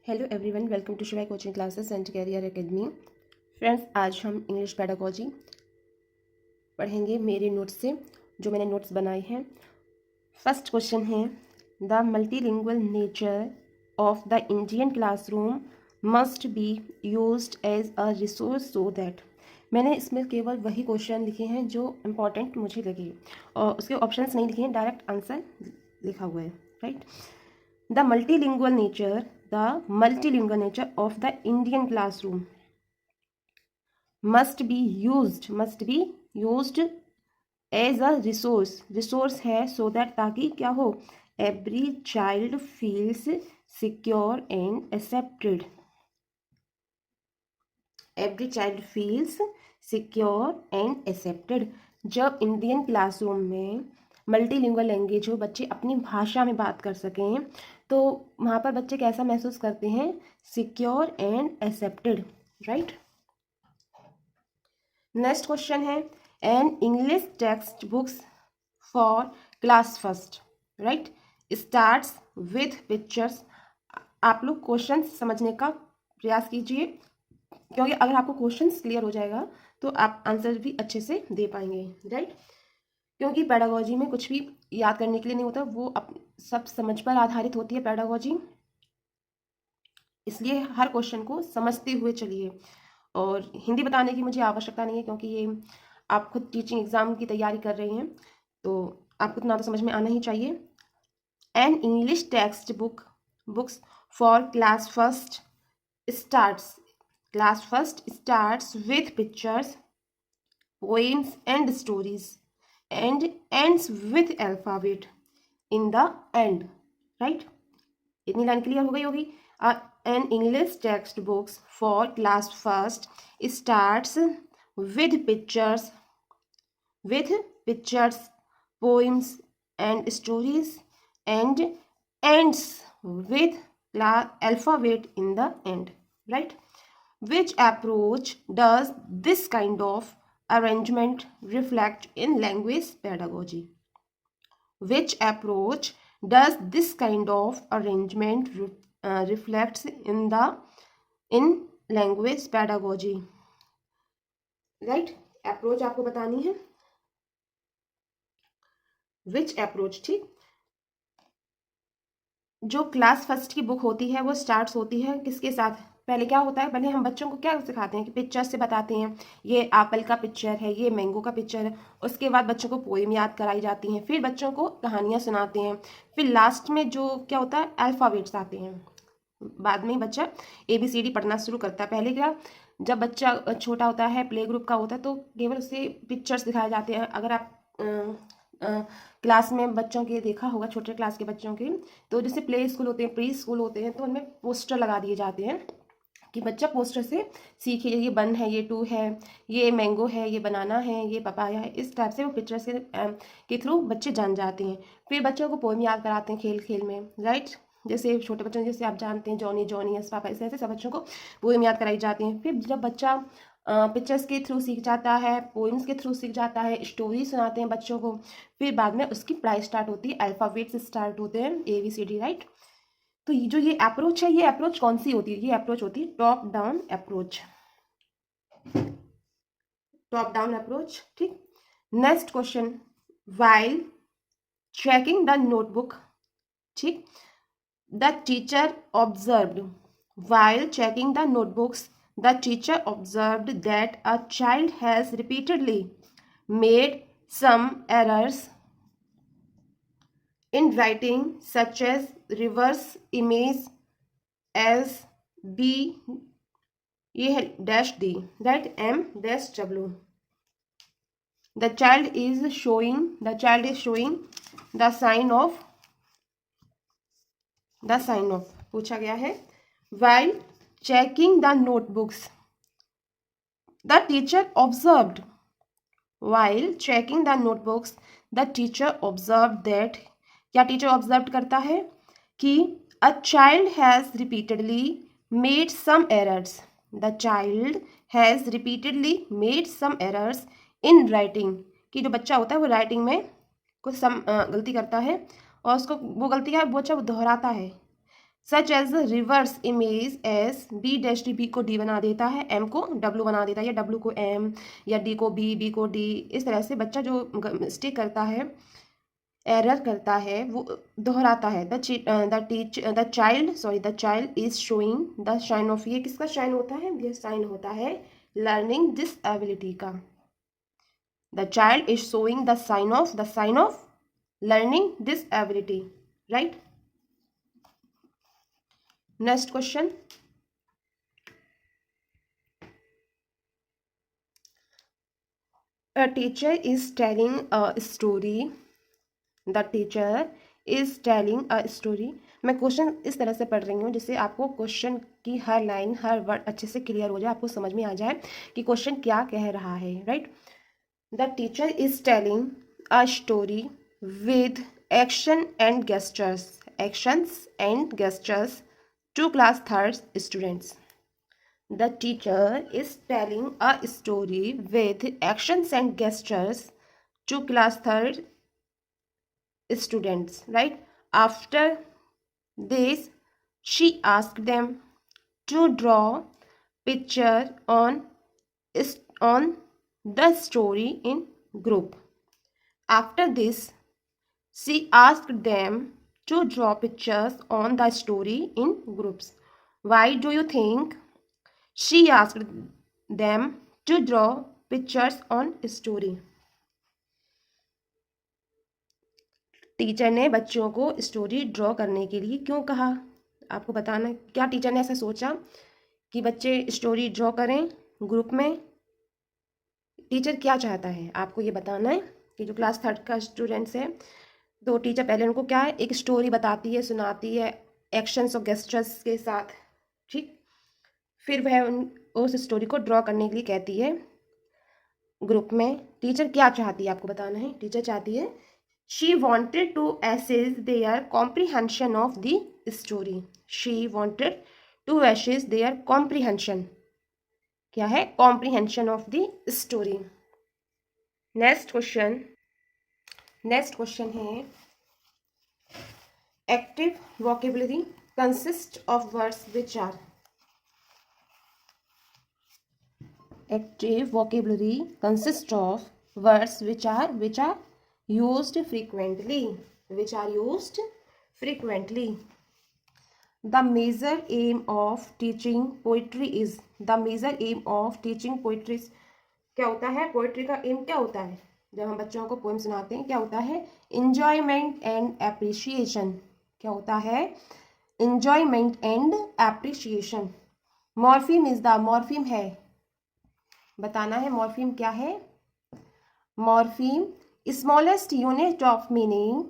Hello everyone, welcome to Shivay coaching classes and career academy. Friends, आज हम English pedagogy पढ़ेंगे मेरे नोट्स से, जो मैंने नोट्स बनाए हैं। फर्स्ट क्वेश्चन है, the multilingual nature of the Indian classroom must be used as a resource so that. मैंने इसमें केवल वही क्वेश्चन लिखे हैं जो इम्पोर्टेंट मुझे लगे, और उसके ऑप्शंस नहीं लिखे हैं, डायरेक्ट आंसर लिखा हुआ है, right. The multilingual nature of the Indian classroom must be used as a resource है, so that ताकि क्या हो, every child feels secure and accepted, जब इंडियन क्लासरूम में मल्टीलिंगुअल लैंग्वेज हो, बच्चे अपनी भाषा में बात कर सकें, तो वहाँ पर बच्चे कैसा महसूस करते हैं, secure and accepted, right. Next question है, an English text books for class first, right, starts with pictures. आप लोग क्वेश्चन समझने का प्रयास कीजिए, क्योंकि अगर आपको क्वेश्चंस क्लियर हो जाएगा तो आप आंसर भी अच्छे से दे पाएंगे, राइट। क्योंकि पेडागोजी में कुछ भी याद करने के लिए नहीं होता, वो सब समझ पर आधारित होती है पेडागोजी, इसलिए हर क्वेश्चन को समझते हुए चलिए। और हिंदी बताने की मुझे आवश्यकता नहीं है, क्योंकि ये आप खुद टीचिंग एग्जाम की तैयारी कर रहे हैं, तो आपको इतना तो समझ में आना ही चाहिए। N English text books for class first starts with pictures, poems and stories, and ends with alphabet in the end, right। इतनी लाइन क्लियर हो गई होगी। An English text books for class first starts with pictures, poems and stories, and ends with alphabet in the end, right। Which approach does this kind of arrangement reflect in language pedagogy? Which approach does this kind of arrangement reflects in language pedagogy? Right? Approach आपको बतानी है। Which approach, ठीक। जो class first की book होती है वो starts होती है किसके साथ, पहले क्या होता है, पहले हम बच्चों को क्या सिखाते हैं कि पिक्चर से बताते हैं, ये एप्पल का पिक्चर है, ये मैंगो का पिक्चर है। उसके बाद बच्चों को पोएम याद कराई जाती हैं, फिर बच्चों को कहानियाँ सुनाते हैं, फिर लास्ट में जो क्या होता है, अल्फ़ाबेट्स आते हैं। बाद में बच्चा ABCD पढ़ना शुरू करता है। पहले क्या, जब बच्चा छोटा होता है, प्ले ग्रुप का होता है, तो केवल उसे पिक्चर्स दिखाए जाते हैं। अगर आप क्लास में बच्चों के देखा होगा, छोटे क्लास के बच्चों के, तो जैसे प्ले स्कूल होते हैं, प्री स्कूल होते हैं, तो उनमें पोस्टर लगा दिए जाते हैं कि बच्चा पोस्टर से सीखे, ये 1 है, ये 2 है, ये मैंगो है, ये बनाना है, ये पपाया है। इस टाइप से वो पिक्चर्स के थ्रू बच्चे जान जाते हैं। फिर बच्चों को पोएम याद कराते हैं खेल खेल में, राइट। जैसे छोटे बच्चों, जैसे आप जानते हैं, जॉनी जॉनी यस पापा, ऐसे ऐसे सब बच्चों को पोएम याद कराई जाती हैं। फिर जब बच्चा पिक्चर्स के थ्रू सीख जाता है, पोइम्स के थ्रू सीख जाता है, स्टोरी सुनाते हैं बच्चों को, फिर बाद में उसकी पढ़ाई स्टार्ट होती है, अल्फ़ाबेट्स स्टार्ट होते हैं, ABCD, राइट। तो ये अप्रोच है, ये अप्रोच कौन सी होती है, ये अप्रोच होती है टॉप डाउन अप्रोच, ठीक। Next question, while checking the notebook, ठीक, the teacher observed, while checking the notebooks, the teacher observed that a child has repeatedly made some errors in writing, such as reverse image as B, ये है dash D, right, M dash W. The child is showing the sign of पूछा गया है, while checking the notebooks, the teacher observed that, क्या teacher observe करता है कि a child has repeatedly made some errors, the child has repeatedly made some errors in writing, कि जो बच्चा होता है वो राइटिंग में कुछ गलती करता है, और उसको वो गलती है वो अच्छा वो दोहराता है, such as reverse image S B dash D, B को डी बना देता है, एम को डब्ल्यू बना देता है, या डब्ल्यू को एम, या डी को बी, बी को डी। इस तरह से बच्चा जो मिस्टेक करता है, एरर करता है, वो दोहराता है। The child is showing the sign of, ये किसका शाइन होता है? ये साइन होता है लर्निंग डिसएबिलिटी का। The child is showing the sign of learning disability, right. Next question, a teacher is telling a story, the teacher is telling a story। मैं question इस तरह से पढ़ रही हूँ जिससे आपको क्वेश्चन की हर लाइन, हर वर्ड अच्छे से क्लियर हो जाए, आपको समझ में आ जाए कि क्वेश्चन क्या कह रहा है, right. The teacher is telling a story with actions and gestures to class third students. The teacher is telling a story with actions and gestures to class third students, right? After this, she asked them to draw picture on the story in group. After this, she asked them to draw pictures on the story in groups. Why do you think she asked them to draw pictures on story? Teacher ने बच्चों को story draw करने के लिए क्यों कहा? आपको बताना, क्या टीचर ने ऐसा सोचा कि बच्चे स्टोरी ड्रॉ करें ग्रुप में? टीचर क्या चाहता है आपको ये बताना है कि जो क्लास थर्ड का स्टूडेंट्स है, तो टीचर पहले उनको क्या है, एक स्टोरी बताती है, सुनाती है एक्शंस और गेस्टर्स के साथ, ठीक। फिर वह उस स्टोरी को ड्रॉ करने के लिए कहती है ग्रुप में। टीचर क्या चाहती है आपको बताना है। टीचर चाहती है, she wanted to assess their comprehension of the story. She wanted to assess their comprehension, क्या है? Comprehension of the story. Next question है, active vocabulary consist of words which are. Active vocabulary consists of words which are used frequently, The major aim of teaching poetry is, क्या होता है? Poetry का M क्या होता है? जब हम बच्चों को पोएम सुनाते हैं क्या होता है? enjoyment and appreciation। क्या होता है? enjoyment and appreciation। Morpheme is the, morpheme है, बताना है मॉर्फीम क्या है। Morpheme smallest unit of meaning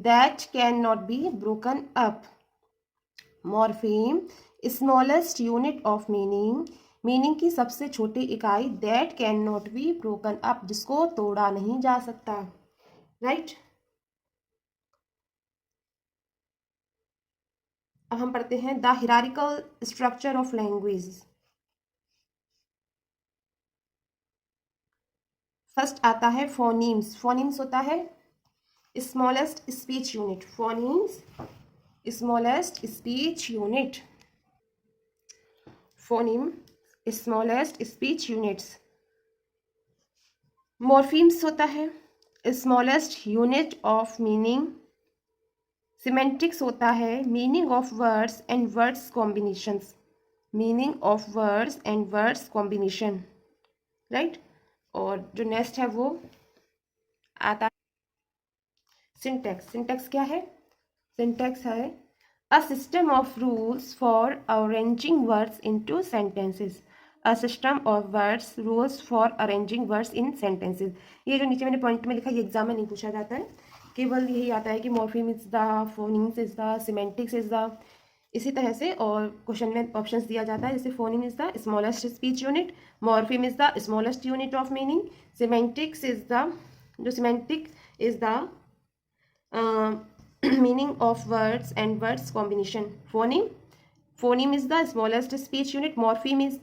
that can not be broken up. Morpheme smallest unit of meaning की सबसे छोटी इकाई, that can not be broken up, जिसको तोड़ा नहीं जा सकता, राइट। अब हम पढ़ते हैं the hierarchical structure of language. First आता है फोनीम्स। फोनीम्स होता है smallest speech unit. Phonemes smallest speech unit. Phoneme smallest speech units. Morphemes होता है smallest unit of meaning. Semantics होता है meaning of words and words combinations, meaning of words and words combination, right. और जो next है वो आता है सिंटैक्स। सिंटैक्स क्या है? सिंटैक्स है a system of rules for arranging words into sentences. A system of words rules for arranging words in sentences. ये जो नीचे मैंने पॉइंट में लिखा, ये एग्जाम में नहीं पूछा जाता है, केवल यही आता है कि morpheme is the, phonemes is the, semantics is the, इसी तरह से। और क्वेश्चन में ऑप्शंस दिया जाता है, जैसे phoneme is the smallest speech unit, morpheme is the smallest unit of meaning, semantics is the, जो semantic is the meaning of words and words combination. Phoneme is the smallest speech unit, morpheme is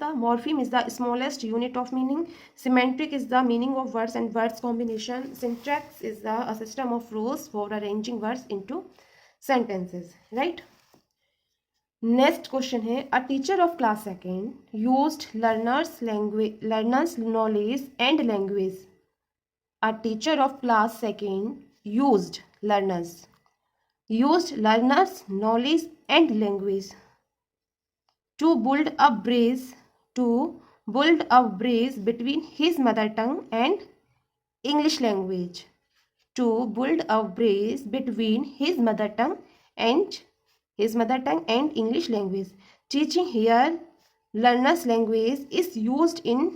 the smallest unit of meaning, semantic is the meaning of words and words combination, syntax is a system of rules for arranging words into sentences, right। Next question है, a teacher of class second used learners knowledge and language. A teacher of class second used learners knowledge and language to build a bridge between his mother tongue and English language, to build a bridge between his mother tongue and English language. Teaching here learners language is used in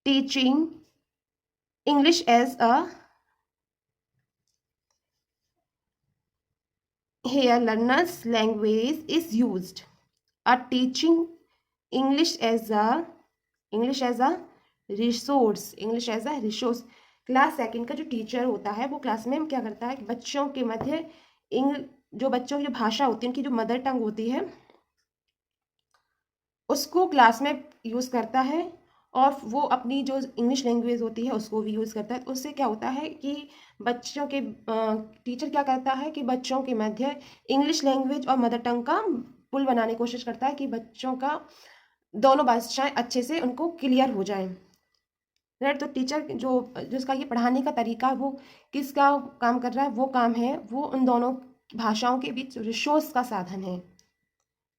teaching English as a here learners language is used a teaching English as a resource. Class second का जो teacher होता है वो class में क्या करता है कि बच्चों के मध्य जो बच्चों की जो भाषा होती है, उनकी जो मदर टंग होती है, उसको क्लास में यूज़ करता है, और वो अपनी जो इंग्लिश लैंग्वेज होती है उसको भी यूज़ करता है। तो उससे क्या होता है कि बच्चों के टीचर क्या करता है कि बच्चों के मध्य इंग्लिश लैंग्वेज और मदर टंग का पुल बनाने की कोशिश करता है कि बच्चों का दोनों भाषाएं अच्छे से उनको क्लियर हो जाएं। राइट। तो टीचर जो जिसका ये पढ़ाने का तरीका, वो किसका काम कर रहा है, वो काम है वो उन दोनों भाषाओं के बीच रिसोर्स का साधन है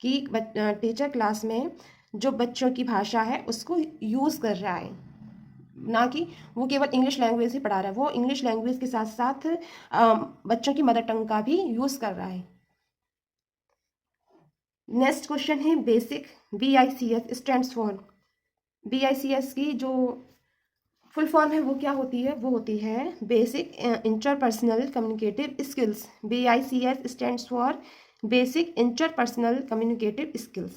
कि टीचर क्लास में जो बच्चों की भाषा है उसको यूज़ कर रहा है, ना कि वो केवल इंग्लिश लैंग्वेज ही पढ़ा रहा है, वो इंग्लिश लैंग्वेज के साथ साथ बच्चों की मदर टंग का भी यूज़ कर रहा है। नेक्स्ट क्वेश्चन है basic. BICS stands for, BICS की जो फुल फॉर्म है वो क्या होती है, वो होती है basic interpersonal communicative skills. BICS stands for basic interpersonal communicative skills.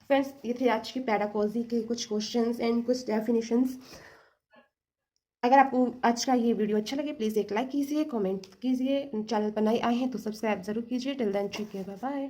Friends, ये थे आज की पेडागोजी के कुछ क्वेश्चंस एंड कुछ डेफिनेशंस। अगर आपको आज का ये वीडियो अच्छा लगे प्लीज़ एक लाइक कीजिए, कमेंट कीजिए, चैनल पर नए आए हैं तो सब्सक्राइब जरूर कीजिए। Till then take care, bye bye.